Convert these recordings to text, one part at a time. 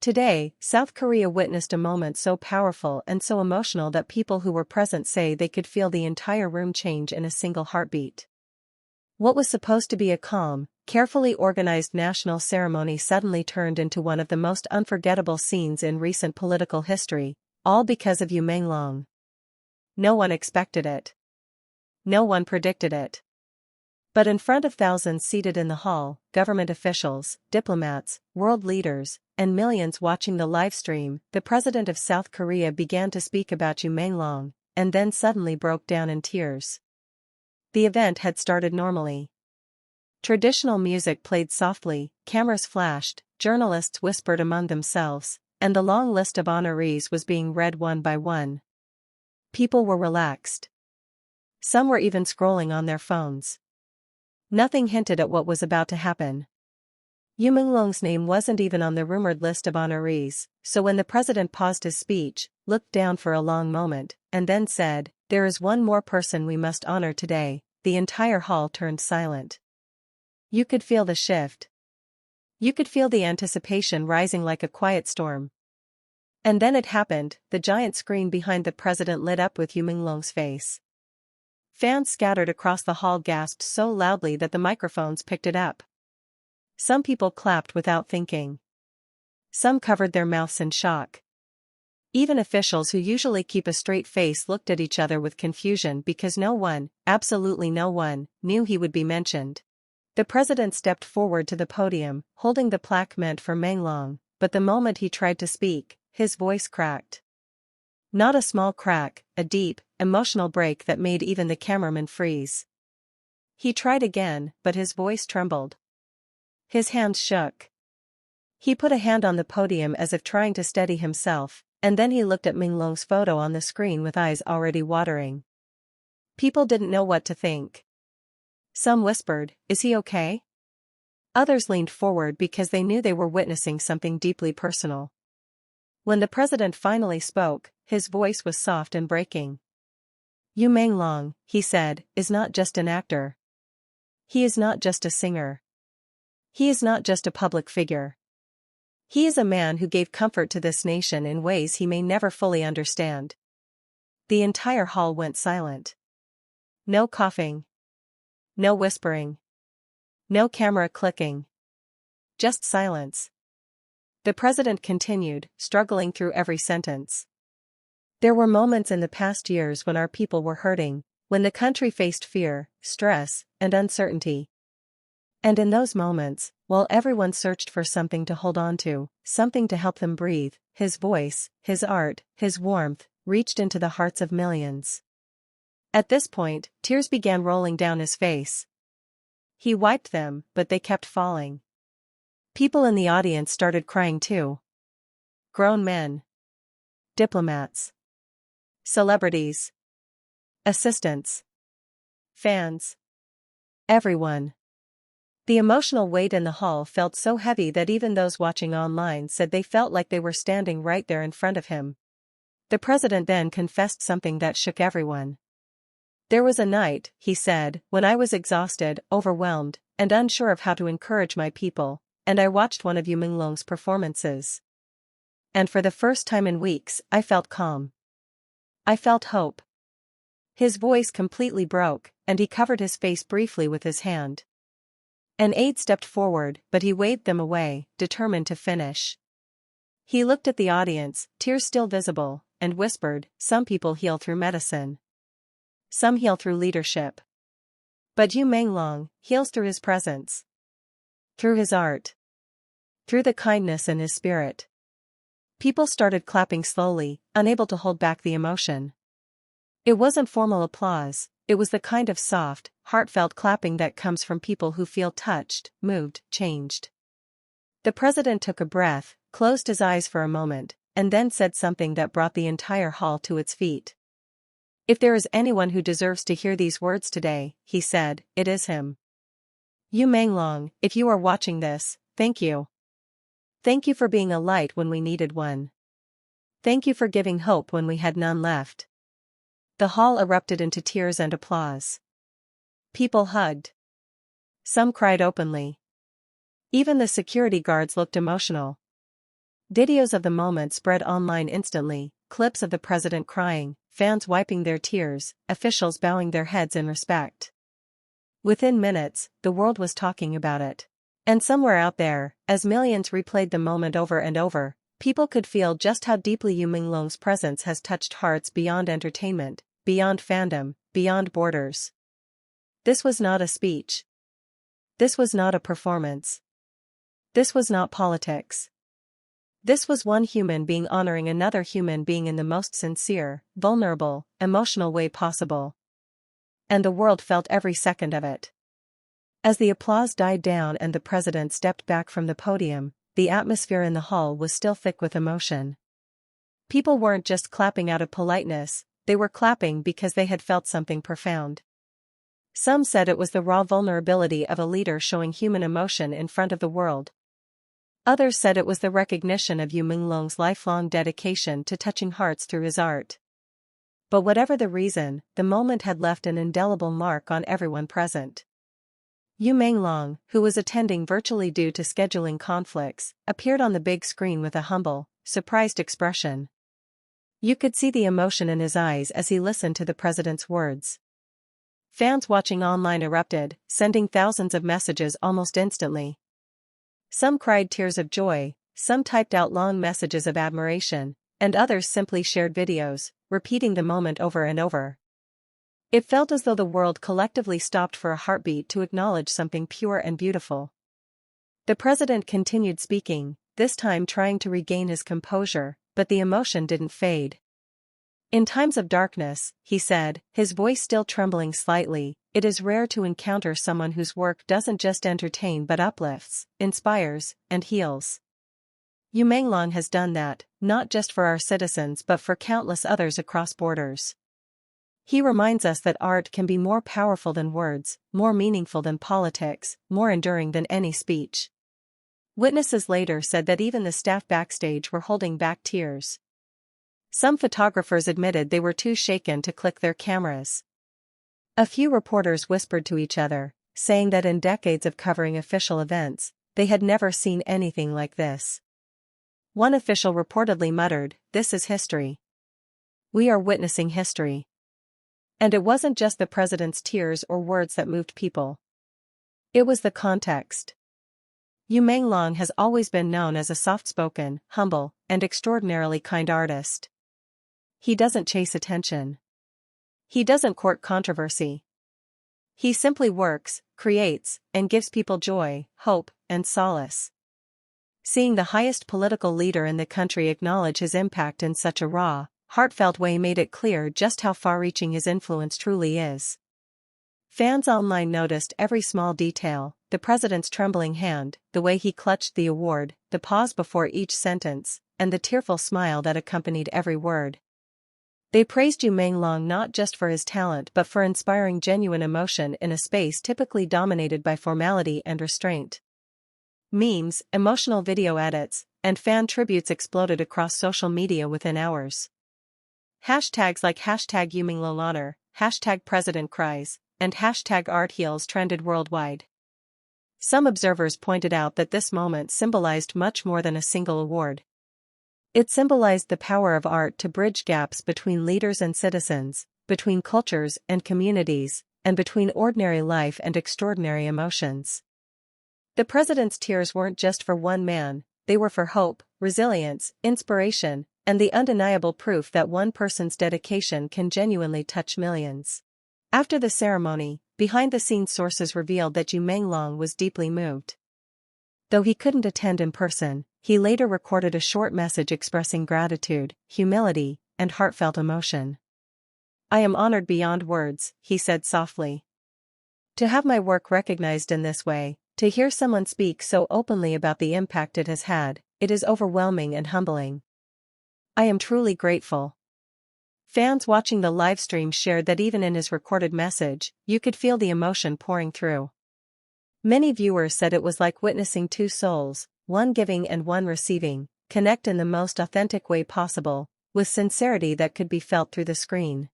Today, South Korea witnessed a moment so powerful and so emotional that people who were present say they could feel the entire room change in a single heartbeat. What was supposed to be a calm, carefully organized national ceremony suddenly turned into one of the most unforgettable scenes in recent political history, all because of Yu Menglong. No one expected it. No one predicted it. But in front of thousands seated in the hall, government officials, diplomats, world leaders, and millions watching the live stream, the president of South Korea began to speak about Yu Menglong, and then suddenly broke down in tears. The event had started normally. Traditional music played softly, cameras flashed, journalists whispered among themselves, and the long list of honorees was being read one by one. People were relaxed. Some were even scrolling on their phones. Nothing hinted at what was about to happen. Yu Menglong's name wasn't even on the rumored list of honorees, so when the president paused his speech, looked down for a long moment, and then said, "There is one more person we must honor today," the entire hall turned silent. You could feel the shift. You could feel the anticipation rising like a quiet storm. And then it happened, the giant screen behind the president lit up with Yu Menglong's face. Fans scattered across the hall gasped so loudly that the microphones picked it up. Some people clapped without thinking. Some covered their mouths in shock. Even officials who usually keep a straight face looked at each other with confusion because no one, absolutely no one, knew he would be mentioned. The president stepped forward to the podium, holding the plaque meant for Menglong, but the moment he tried to speak, his voice cracked. Not a small crack, a deep, emotional break that made even the cameraman freeze. He tried again, but his voice trembled. His hands shook. He put a hand on the podium as if trying to steady himself, and then he looked at Menglong's photo on the screen with eyes already watering. People didn't know what to think. Some whispered, "Is he okay?" Others leaned forward because they knew they were witnessing something deeply personal. When the president finally spoke, his voice was soft and breaking. "Yu Menglong," he said, "is not just an actor. He is not just a singer. He is not just a public figure. He is a man who gave comfort to this nation in ways he may never fully understand." The entire hall went silent. No coughing. No whispering. No camera clicking. Just silence. The president continued, struggling through every sentence. "There were moments in the past years when our people were hurting, when the country faced fear, stress, and uncertainty. And in those moments, while everyone searched for something to hold on to, something to help them breathe, his voice, his art, his warmth, reached into the hearts of millions." At this point, tears began rolling down his face. He wiped them, but they kept falling. People in the audience started crying too. Grown men. Diplomats. Celebrities. Assistants. Fans. Everyone. The emotional weight in the hall felt so heavy that even those watching online said they felt like they were standing right there in front of him. The president then confessed something that shook everyone. "There was a night," he said, "when I was exhausted, overwhelmed, and unsure of how to encourage my people, and I watched one of Yu Menglong's performances. And for the first time in weeks, I felt calm. I felt hope." His voice completely broke, and he covered his face briefly with his hand. An aide stepped forward, but he waved them away, determined to finish. He looked at the audience, tears still visible, and whispered, "Some people heal through medicine. Some heal through leadership. But Yu Menglong heals through his presence. Through his art. Through the kindness in his spirit." People started clapping slowly, unable to hold back the emotion. It wasn't formal applause, it was the kind of soft, heartfelt clapping that comes from people who feel touched, moved, changed. The president took a breath, closed his eyes for a moment, and then said something that brought the entire hall to its feet. "If there is anyone who deserves to hear these words today," he said, "it is him. Yu Menglong, if you are watching this, thank you. Thank you for being a light when we needed one. Thank you for giving hope when we had none left." The hall erupted into tears and applause. People hugged. Some cried openly. Even the security guards looked emotional. Videos of the moment spread online instantly, clips of the president crying, fans wiping their tears, officials bowing their heads in respect. Within minutes, the world was talking about it. And somewhere out there, as millions replayed the moment over and over, people could feel just how deeply Yu Menglong's presence has touched hearts beyond entertainment, beyond fandom, beyond borders. This was not a speech. This was not a performance. This was not politics. This was one human being honoring another human being in the most sincere, vulnerable, emotional way possible. And the world felt every second of it. As the applause died down and the president stepped back from the podium, the atmosphere in the hall was still thick with emotion. People weren't just clapping out of politeness, they were clapping because they had felt something profound. Some said it was the raw vulnerability of a leader showing human emotion in front of the world. Others said it was the recognition of Yu Menglong's lifelong dedication to touching hearts through his art. But whatever the reason, the moment had left an indelible mark on everyone present. Yu Menglong, who was attending virtually due to scheduling conflicts, appeared on the big screen with a humble, surprised expression. You could see the emotion in his eyes as he listened to the president's words. Fans watching online erupted, sending thousands of messages almost instantly. Some cried tears of joy, some typed out long messages of admiration, and others simply shared videos, repeating the moment over and over. It felt as though the world collectively stopped for a heartbeat to acknowledge something pure and beautiful. The president continued speaking, this time trying to regain his composure, but the emotion didn't fade. In times of darkness, he said, his voice still trembling slightly, it is rare to encounter someone whose work doesn't just entertain but uplifts, inspires, and heals. Yu Menglong has done that, not just for our citizens but for countless others across borders. He reminds us that art can be more powerful than words, more meaningful than politics, more enduring than any speech. Witnesses later said that even the staff backstage were holding back tears. Some photographers admitted they were too shaken to click their cameras. A few reporters whispered to each other, saying that in decades of covering official events, they had never seen anything like this. One official reportedly muttered, "This is history. We are witnessing history." And it wasn't just the president's tears or words that moved people. It was the context. Yu Menglong has always been known as a soft-spoken, humble, and extraordinarily kind artist. He doesn't chase attention. He doesn't court controversy. He simply works, creates, and gives people joy, hope, and solace. Seeing the highest political leader in the country acknowledge his impact in such a raw, heartfelt way made it clear just how far-reaching his influence truly is. Fans online noticed every small detail, the president's trembling hand, the way he clutched the award, the pause before each sentence, and the tearful smile that accompanied every word. They praised Yu Menglong not just for his talent but for inspiring genuine emotion in a space typically dominated by formality and restraint. Memes, emotional video edits, and fan tributes exploded across social media within hours. Hashtags like #YouMenglong, #PresidentCries, and #ArtHeals trended worldwide. Some observers pointed out that this moment symbolized much more than a single award. It symbolized the power of art to bridge gaps between leaders and citizens, between cultures and communities, and between ordinary life and extraordinary emotions. The president's tears weren't just for one man, they were for hope, resilience, inspiration, and the undeniable proof that one person's dedication can genuinely touch millions. After the ceremony, behind-the-scenes sources revealed that Yu Menglong was deeply moved. Though he couldn't attend in person, he later recorded a short message expressing gratitude, humility, and heartfelt emotion. "I am honored beyond words," he said softly. "To have my work recognized in this way, to hear someone speak so openly about the impact it has had, it is overwhelming and humbling. I am truly grateful." Fans watching the livestream shared that even in his recorded message, you could feel the emotion pouring through. Many viewers said it was like witnessing two souls, one giving and one receiving, connect in the most authentic way possible, with sincerity that could be felt through the screen.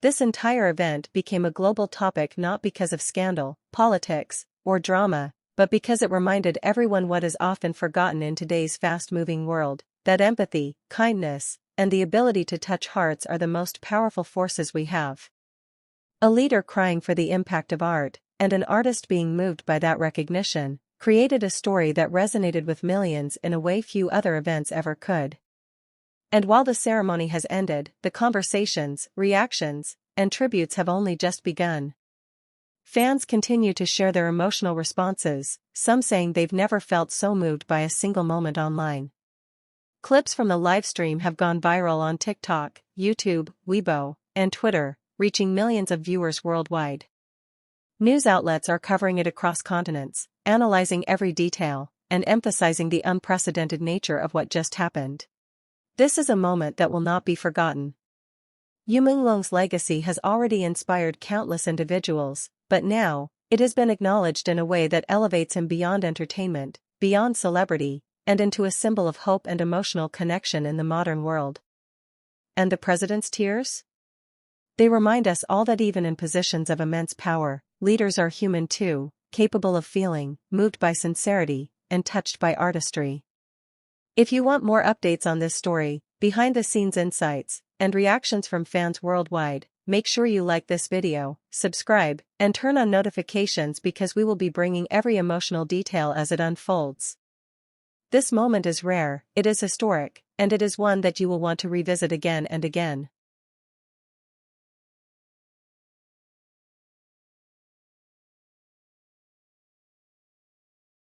This entire event became a global topic not because of scandal, politics, or drama, but because it reminded everyone what is often forgotten in today's fast-moving world, that empathy, kindness, and the ability to touch hearts are the most powerful forces we have. A leader crying for the impact of art, and an artist being moved by that recognition, created a story that resonated with millions in a way few other events ever could. And while the ceremony has ended, the conversations, reactions, and tributes have only just begun. Fans continue to share their emotional responses, some saying they've never felt so moved by a single moment online. Clips from the livestream have gone viral on TikTok, YouTube, Weibo, and Twitter, reaching millions of viewers worldwide. News outlets are covering it across continents, analyzing every detail, and emphasizing the unprecedented nature of what just happened. This is a moment that will not be forgotten. Yu Menglong's legacy has already inspired countless individuals, but now, it has been acknowledged in a way that elevates him beyond entertainment, beyond celebrity, and into a symbol of hope and emotional connection in the modern world. And the president's tears? They remind us all that even in positions of immense power, leaders are human too, capable of feeling, moved by sincerity, and touched by artistry. If you want more updates on this story, behind-the-scenes insights, and reactions from fans worldwide, make sure you like this video, subscribe, and turn on notifications because we will be bringing every emotional detail as it unfolds. This moment is rare, it is historic, and it is one that you will want to revisit again and again.